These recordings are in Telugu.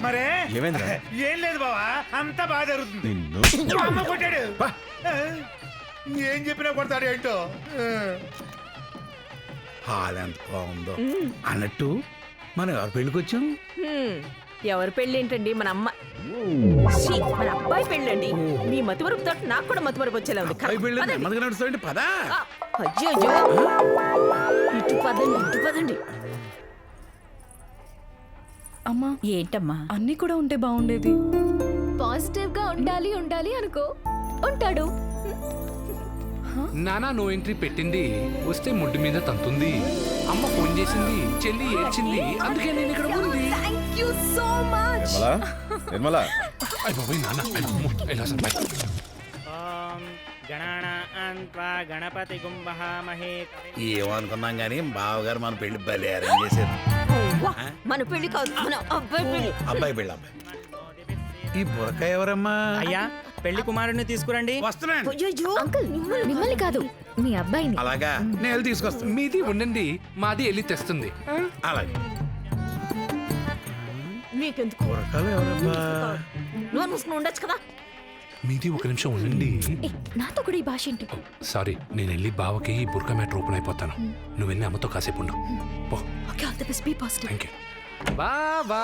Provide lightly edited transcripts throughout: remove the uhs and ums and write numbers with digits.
మరే ఏమైందిరా? ఏం లేదు బావా, అంతా బాగా జరుగుతుంది. అమ్మ కొట్టాడు. ఏం చెప్పినా కొడతాడు ఏంటో. హాల్ ఎంత బాగుందో అన్నట్టు మనం ఎవరి పెళ్ళికి వచ్చాం? ఎవరి పెళ్ళి ఏంటండి? మన అమ్మ మన అబ్బాయి పెళ్ళండి. మీ మతివరపుతో నాకు కూడా మతివరపు వచ్చేలా ఉంది. నడుస్తాండి పదా. అయ్యో ఇటు పదండి, ఇటు పదండి. అమ్మా ఏంటమ్మా? అన్నీ కూడా ఉంటే బాగుండేది. పాజిటివ్ గా ఉండాలి ఉండాలి అనుకో, ఉంటాడు. నానా నో ఎంట్రీ పెట్టింది, వస్తే ముడ్డు మీద తంతుంది. అమ్మ ఫోన్ చేసింది, చెల్లి ఏడ్చింది, అందుకే నేను ఇక్కడ ఉంది. Thank you so much. Nirmala అయిపోయి నాన్న ఎలా సంపాయి. గణపతి గుంభహామహే. ఏమనుకున్నాం గానీ బావగారు మన పెళ్లి బలి అరేంజ్ చేశారు. మన పెళ్లి కాదు, మన అబ్బాయి పెళ్లి. అబ్బాయి పెళ్ళి. అబ్బాయి ఈ బురక ఎవరమ్మా? అయ్యా, పెళ్లి కుమారుని తీసుకురండి. వస్తున్నాను. అంకుల్ మిమ్మల్ని కాదు, మీ అబ్బాయిని. అలాగా, నేను వెళ్ళి తీసుకొస్తాను. మీది ఉండండి, మాది వెళ్ళి తెస్తుంది. అలాగే. నీకెందుకు? బురకలు ఎవరమ్మా? నువ్వు ఉండొచ్చు కదా. మీది ఒక నిమిషం ఉండండి. నాతో కూడా ఈ భాష ఏంటి? సారీ, నేను వెళ్ళి బావకి బుర్కా మ్యాటర్ ఓపెన్ అయిపోతాను. నువ్వు వెళ్ళి అమ్మతో కాసేపు ఉండు. పో. Okay, all the best, be positive. Thank you. బావా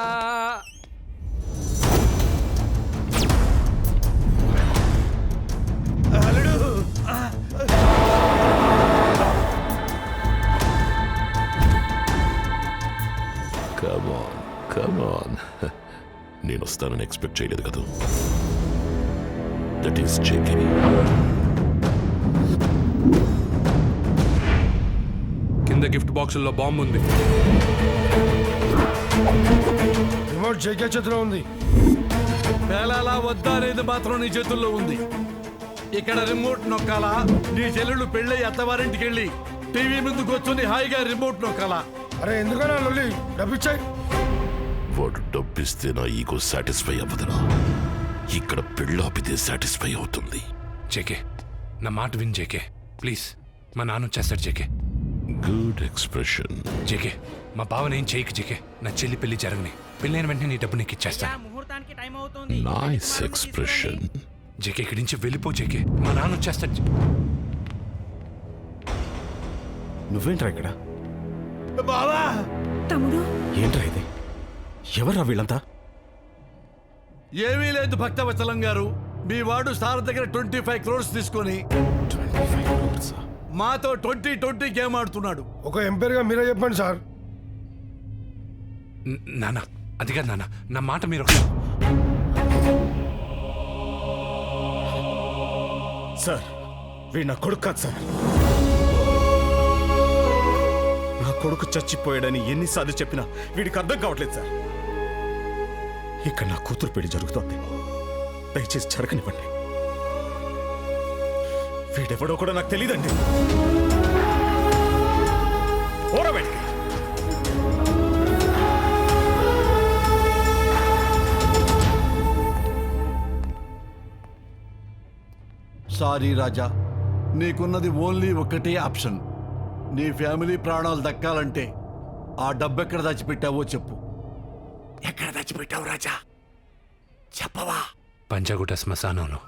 కమాన్ నేను వస్తానని ఎక్స్పెక్ట్ చేయలేదు కదా. That is JK. కింద గిఫ్ట్ బాక్సుల్లో బాంబు ఉంది. రిమోట్ జేకే చేతిలో ఉంది. పేలాలా వద్దా అనేది మాత్రం నీ చేతుల్లో ఉంది. ఇక్కడ రిమోట్ నొక్కాలా, నీ చెల్లెళ్ళు పెళ్ళి అత్తవారింటికి వెళ్ళి టీవీ ముందుకు వచ్చి హాయిగా రిమోట్ నొక్కాలా? అరే ఎందుకన్నా లొల్లి? డబ్బిచ్చాయి. వాడు డబ్బిస్తే నా ఈగో సాటిస్ఫై అవ్వదురా. ఇక్కడ పెళ్ళాపితే సాటిస్ఫై అవుతుంది. జేకే, నా మాట విన్ జేకే, ప్లీజ్. మా నాన్న వచ్చేస్తాడు జేకే. Good expression. జేకే, మా బావని ఏం చేయకు జేకే. నా చెల్లి పెళ్లి జరగని, పెళ్ళైన వెంటనే నీ డబ్బు నీకు ఇచ్చేస్తాను. ముహూర్తానికి టైం అవుతుంది. Nice expression. జేకే, ఇక్కడి నుంచి వెళ్ళిపో జేకే, మా నాన్న వచ్చేస్తాడు. నువ్వేంట్రా ఇక్కడ? బావా, తమ్ముడు ఏంట్రా ఇది? ఎవర్రా వీళ్ళంతా? ఏమీ లేదు భక్తవత్సలం గారు, మీ వాడు సార్ దగ్గర 25 crores తీసుకొని 25 crores. మాతో 20-20 గేమ్ ఆడుతున్నాడు. ఒక ఎంపైర్ గా మీరే చెప్పండి సార్. నాన్న, అది కాదు నాన్న, నా మాట మీరు. సార్, వీడు నా కొడుకు కాదు సార్. నా కొడుకు చచ్చిపోయాడని ఎన్నిసార్లు చెప్పినా వీడికి అర్థం కావట్లేదు సార్. ఇక్కడ నా కూతురు పెళ్లి జరుగుతోంది, దయచేసి జరగనివ్వండి. వీడెవడో కూడా నాకు తెలియదండి. సారీ రాజా, నీకున్నది ఓన్లీ ఒక్కటే ఆప్షన్. నీ ఫ్యామిలీ ప్రాణాలు దక్కాలంటే ఆ డబ్బెక్కడ దాచిపెట్టావో చెప్పు. ఎక్కడ దాచిపెట్టావు రాజా? చెప్పవా? పంజాగుట్ట శ్మశానంలో.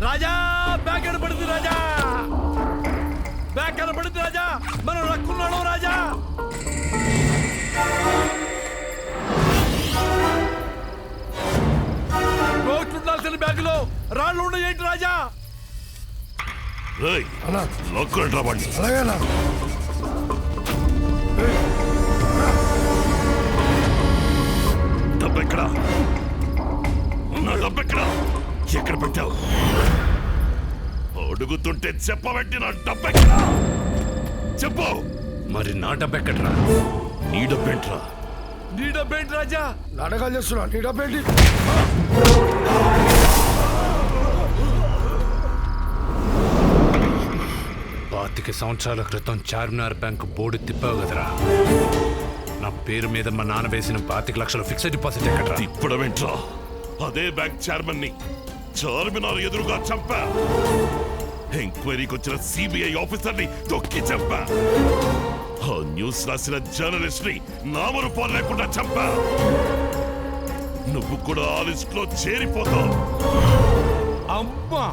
రాజా, బ్యాగ్ కనపడింది రాజా, బ్యాగ్ కనపడింది రాజా, మనం రక్కున్నాడు రాజా. కోట్లు ఉండాల్సిన బ్యాగులో రాళ్ళు ఉన్నాయేంటి రాజా? లాక్కోండి రా వాడిని. అలాగేనా? డబ్బెక్కడా? నా డబ్బెక్కడా? ఎక్కడ పెట్టావు? అడుగుతుంటే చెప్పబెట్టి నా డబ్బెక్కడా? చెప్పు. మరి నా డబ్బు ఎక్కడరా? నీ డబ్బేంట్రా? నీ డబ్బేంటి రాజా? నాటకాలు చేస్తున్నా. నీ డబ్బేంటి? 25 సంవత్సరాల క్రితం చార్మినార్ బ్యాంకు బోర్డు తిప్పావు కదరా, నా పేరు మీద మా నాన్న వేసిన 25 లక్షల ఫిక్స్డ్ డిపాజిట్ ఎక్కడ తిప్పడమేంట్రా? అదే బ్యాంక్ చైర్మన్ ని చార్మినార్ ఎదురుగా చంపా. ఎంక్వైరీకి వచ్చిన సిబిఐ ఆఫీసర్ ని తొక్కి చంపా. ఆ న్యూస్ రాసిన జర్నలిస్ట్ ని నామరూపాలు లేకుండా చంపా. నువ్వు కూడా ఆ లిస్ట్ లో చేరిపోతావు. అమ్మా,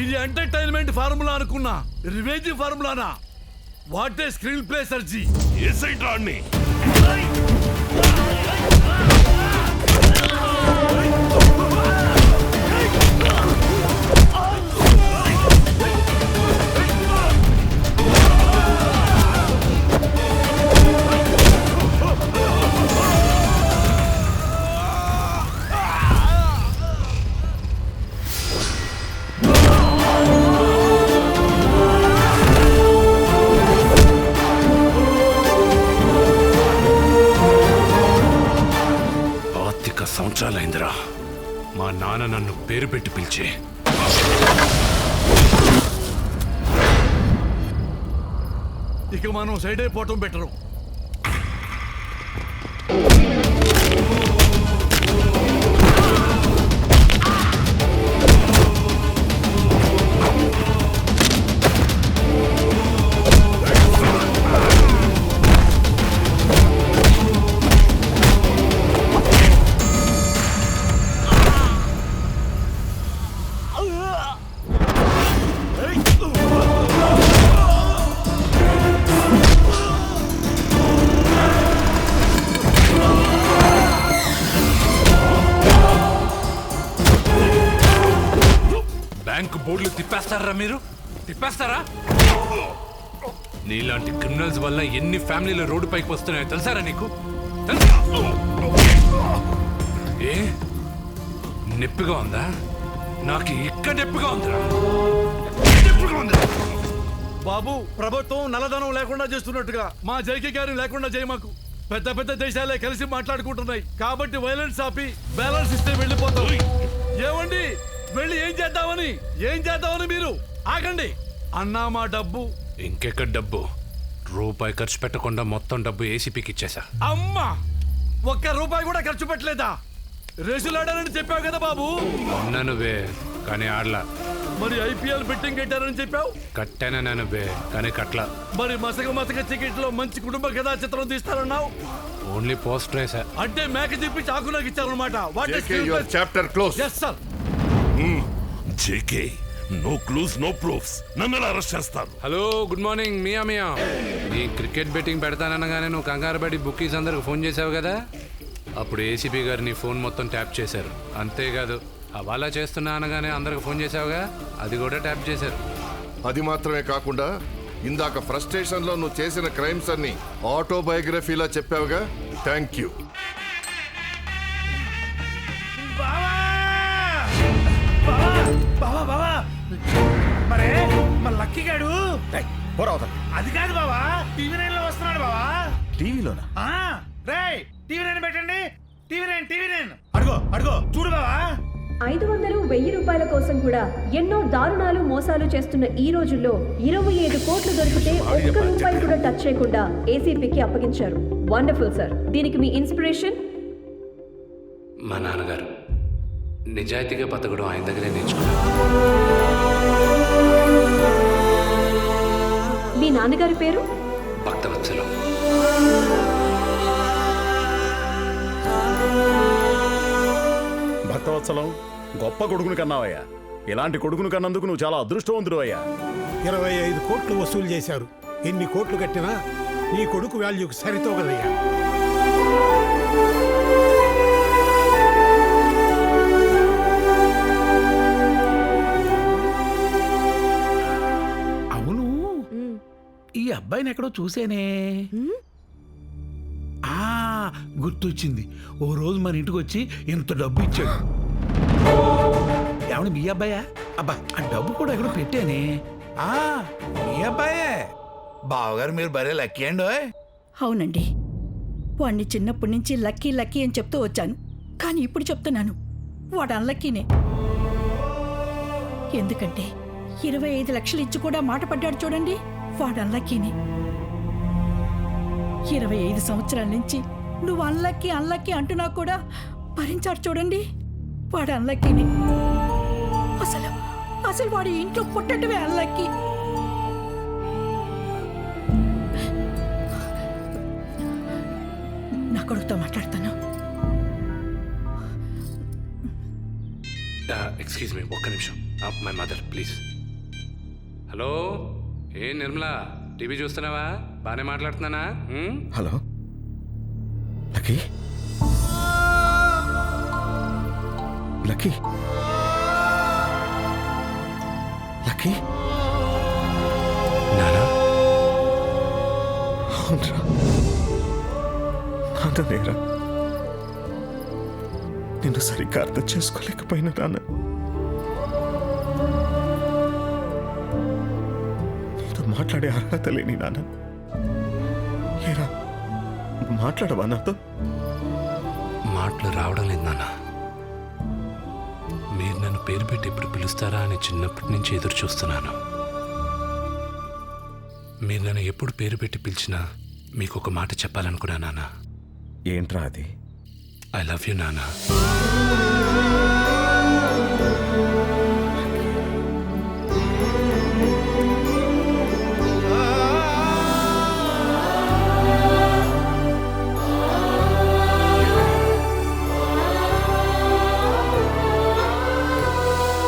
ఇది ఎంటర్టైన్మెంట్ ఫార్ములా అనుకున్నా, రివెంజ్ ఫార్ములానా? వాట్ ఏ స్క్రీన్ ప్లే సర్జీ. ఏ సైడ్ రాణ్ణి? సంవత్సరాలైందిరా మా నాన్న నన్ను పేరు పెట్టి పిలిచే. ఇక మనం సైడ్ అయిపోవటం బెటరు. బ్యాంకు బోర్డులు తిప్పేస్తారా మీరు? తిప్పేస్తారా? నీలాంటి క్రిమినల్స్ వల్ల ఎన్ని ఫ్యామిలీలు రోడ్డు పైకి వస్తున్నాయో తెలుసారా నీకు? ఏ నొప్పిగా ఉందా? నాకు ఇక్కడ నొప్పిగా ఉందిరా. బాబు, ప్రభుత్వం నల్లధనం లేకుండా చేస్తున్నట్టుగా మా జైకి గారిని లేకుండా చేయమాకు. పెద్ద పెద్ద దేశాలే కలిసి మాట్లాడుకుంటున్నాయి కాబట్టి వైలెన్స్ ఆపి బ్యాలెన్స్ ఇస్తే వెళ్ళిపోతాం. ఏమండి, వెళ్ళి ఏం చేద్దామని మీరు ఆగండి. అన్నా మా డబ్బు. ఇంకెక్కడ డబ్బు? రూపాయి ఖర్చు పెట్టకుండా మొత్తం డబ్బు ఏసీపీకి ఇచ్చేసా. అమ్మా, ఒక్క రూపాయి కూడా ఖర్చు పెట్టలేదా? రేసులాడారని చెప్పావు కదా బాబు. అన్నాను బే, కానీ ఆడలా. మరి ఐపీఎల్ బెట్టింగ్ కట్టారని చెప్పావు. కట్టాను నేను బే, కానీ కట్లా. మరి మసక టికెట్ లో మంచి కుటుంబ కథా చిత్రం తీస్తారన్నావు. ఓన్లీ పోస్టర్ వేసా. అంటే మేక చెప్పి చాకు నాకు ఇచ్చారనమాట. Chapter close. Yes sir. JK, no clues no proofs. నన్ను ఎలా అరెస్ట్ చేస్తారు? Hello, good morning. మియా నీ క్రికెట్ బెట్టింగ్ పెడతాననగానే నువ్వు కంగారు పడి బుక్కీస్ అందరికి ఫోన్ చేసావు కదా. అప్పుడు ఏసీపీ గారు నీ ఫోన్ మొత్తం ట్యాప్ చేశారు. అంతేకాదు, హవాలా చేస్తున్నా అనగానే అందరికి ఫోన్ చేసావుగా, అది కూడా ట్యాప్ చేశారు. అది మాత్రమే కాకుండా ఇందాక ఫ్రస్ట్రేషన్ లో నువ్వు చేసిన క్రైమ్స్ అన్ని ఆటోబయోగ్రఫీలా చెప్పావుగా. Thank you. బావా మరే మా లక్కీ గాడు. అది కాదు బావా, టీవీ9 లో వస్తున్నాడు బావా. టీవీలోనా? రేయ్, టీవీ9 పెట్టండి. టీవీ9 అడుగో చూడు బావా. 500, 1000 రూపాయల కోసం కూడా ఎన్నో దారుణాలు మోసాలు చేస్తున్న ఈ రోజుల్లో 25 కోట్లు దొరికితే ఒక్క రూపాయి కూడా టచ్ చేయకుండా ఏసీపీకి అప్పగించారు. Wonderful sir. దీనికి మీ ఇన్స్పిరేషన్? మా నాన్నగారు నిజాయితీగా బతకడం ఆయన దగ్గరే నేర్చుకున్నాను. మీ నాన్నగారి పేరు? భక్తవత్సలం. భక్తవత్సలం, గొప్ప కొడుకుని కన్నావయ్యా. ఇలాంటి కొడుకును కన్నందుకు నువ్వు చాలా అదృష్టవంతుడు అయ్యా. 25 కోట్లు వసూలు చేశారు. ఎన్ని కోట్లు కట్టినా నీ కొడుకు వాల్యూకి సరితోగదయ్యా. అవును, ఈ అబ్బాయిని ఎక్కడో చూసేనే. గుర్తొచ్చింది. ఓ రోజు మన ఇంటికి వచ్చి ఇంత డబ్బు ఇచ్చాడు. ఏమన్నా మీ అబ్బాయా? అబ్బా, ఆ డబ్బు కూడా ఎక్కడో పెట్టానే. మీ అబ్బాయే. బావగారు మీరు భలే లక్కీ అండి. అవునండి, వాడిని చిన్నప్పటి నుంచి లక్కీ లక్కీ అని చెప్తూ వచ్చాను. కానీ ఇప్పుడు చెప్తున్నాను, వాడు అన్లక్కీనే. ఎందుకంటే 25 లక్షలు ఇచ్చి కూడా మాట పడ్డాడు చూడండి, వాడు అన్లక్కీనే. 25 సంవత్సరాల నుంచి నువ్వు అన్లక్కి అన్లక్కి అంటున్నా కూడా భరించాడు చూడండి. వాడు అన్లక్కిని. అసలు అసలు వాడి ఇంట్లో పుట్టటమే అన్లక్కి. నా కొడుకుతో మాట్లాడతాను. ఎక్స్క్యూజ్ మీ, ఒక్క నిమిషం. My mother please. హలో, ఏ నిర్మలా, టీవీ చూస్తున్నావా? బాగానే మాట్లాడుతున్నానా? Hello Lucky, Lucky, Lucky. నానా, అవునరా, నాన్ననేరా. నిన్ను సరిగ్గా అర్థం చేసుకోలేకపోయినా నాన్న. నీతో మాట్లాడే అర్హత లేని నాన్న. ఏరా, మాట్లాడవా నాతో? మాటలు రావడం లేదు నాన్న. మీరు నన్ను పేరు పెట్టి ఎప్పుడు పిలుస్తారా అని చిన్నప్పటి నుంచి ఎదురు చూస్తున్నాను. మీరు నన్ను ఎప్పుడు పేరు పెట్టి పిలిచినా మీకు ఒక మాట చెప్పాలనుకున్నా నాన్న. ఏంట్రా అది? ఐ లవ్ యూ నాన్న.